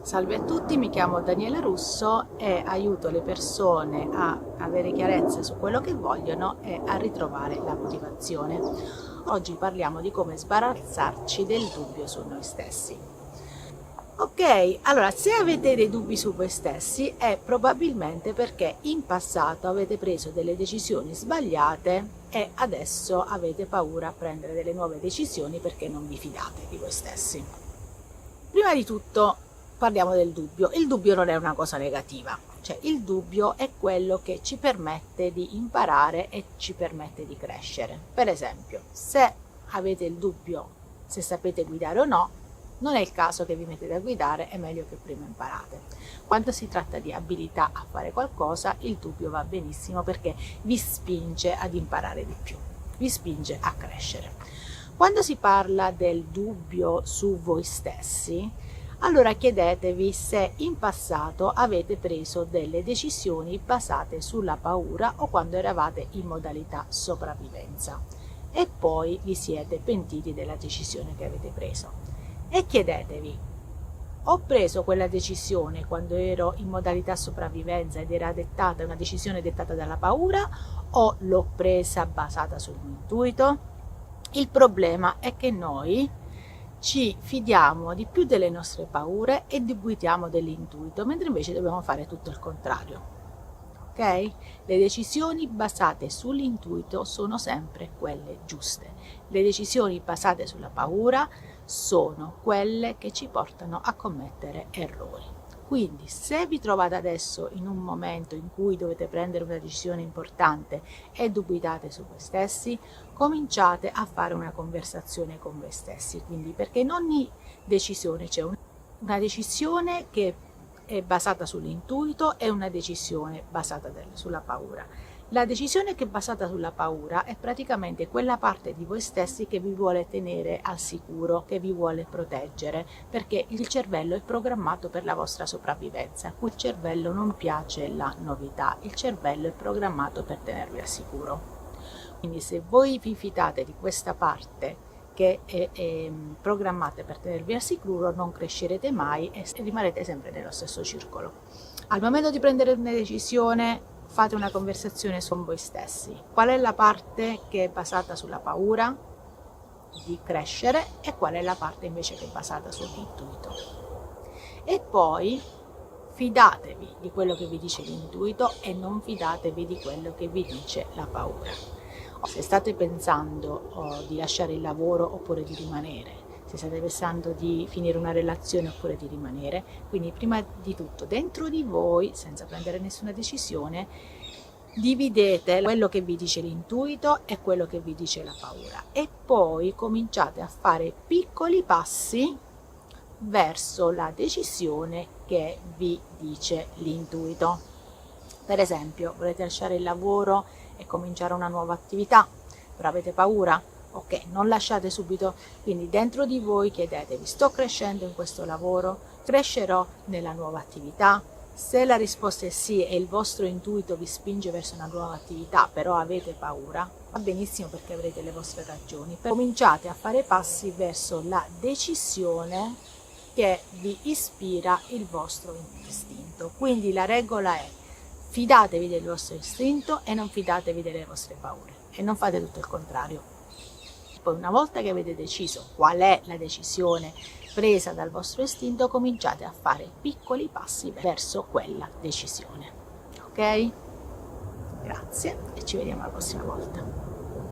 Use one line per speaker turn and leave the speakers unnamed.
Salve a tutti, mi chiamo Daniela Russo e aiuto le persone a avere chiarezza su quello che vogliono e a ritrovare la motivazione. Oggi parliamo di come sbarazzarci del dubbio su noi stessi. Ok, allora se avete dei dubbi su voi stessi è probabilmente perché in passato avete preso delle decisioni sbagliate e adesso avete paura a prendere delle nuove decisioni perché non vi fidate di voi stessi. Prima di tutto parliamo del dubbio. Il dubbio non è una cosa negativa, cioè il dubbio è quello che ci permette di imparare e ci permette di crescere. Per esempio, se avete il dubbio se sapete guidare o no, non è il caso che vi mettete a guidare, è meglio che prima imparate. Quando si tratta di abilità a fare qualcosa, il dubbio va benissimo perché vi spinge ad imparare di più, vi spinge a crescere. Quando si parla del dubbio su voi stessi, allora chiedetevi se in passato avete preso delle decisioni basate sulla paura o quando eravate in modalità sopravvivenza e poi vi siete pentiti della decisione che avete preso. E chiedetevi: ho preso quella decisione quando ero in modalità sopravvivenza ed era una decisione dettata dalla paura o l'ho presa basata sul mio intuito? Il problema è che noi ci fidiamo di più delle nostre paure e dubitiamo dell'intuito, mentre invece dobbiamo fare tutto il contrario. Ok? Le decisioni basate sull'intuito sono sempre quelle giuste. Le decisioni basate sulla paura sono quelle che ci portano a commettere errori. Quindi se vi trovate adesso in un momento in cui dovete prendere una decisione importante e dubitate su voi stessi, cominciate a fare una conversazione con voi stessi. Quindi perché in ogni decisione c'è una decisione che è basata sull'intuito e una decisione basata sulla paura. La decisione che è basata sulla paura è praticamente quella parte di voi stessi che vi vuole tenere al sicuro, che vi vuole proteggere, perché il cervello è programmato per la vostra sopravvivenza. Il cervello non piace la novità, il cervello è programmato per tenervi al sicuro. Quindi se voi vi fidate di questa parte che è programmata per tenervi al sicuro, non crescerete mai e rimarrete sempre nello stesso circolo. Al momento di prendere una decisione, fate una conversazione con voi stessi. Qual è la parte che è basata sulla paura di crescere e qual è la parte invece che è basata sull'intuito? E poi fidatevi di quello che vi dice l'intuito e non fidatevi di quello che vi dice la paura. Se state pensando di lasciare il lavoro oppure di rimanere, se state pensando di finire una relazione oppure di rimanere, quindi prima di tutto dentro di voi, senza prendere nessuna decisione, dividete quello che vi dice l'intuito e quello che vi dice la paura e poi cominciate a fare piccoli passi verso la decisione che vi dice l'intuito. Per esempio, volete lasciare il lavoro e cominciare una nuova attività, però avete paura? Ok, non lasciate subito, quindi dentro di voi chiedetevi: sto crescendo in questo lavoro? Crescerò nella nuova attività? Se la risposta è sì e il vostro intuito vi spinge verso una nuova attività, però avete paura, va benissimo perché avrete le vostre ragioni. Cominciate a fare passi verso la decisione che vi ispira il vostro istinto. Quindi la regola è: fidatevi del vostro istinto e non fidatevi delle vostre paure e non fate tutto il contrario. Poi una volta che avete deciso qual è la decisione presa dal vostro istinto, cominciate a fare piccoli passi verso quella decisione. Ok? Grazie e ci vediamo la prossima volta.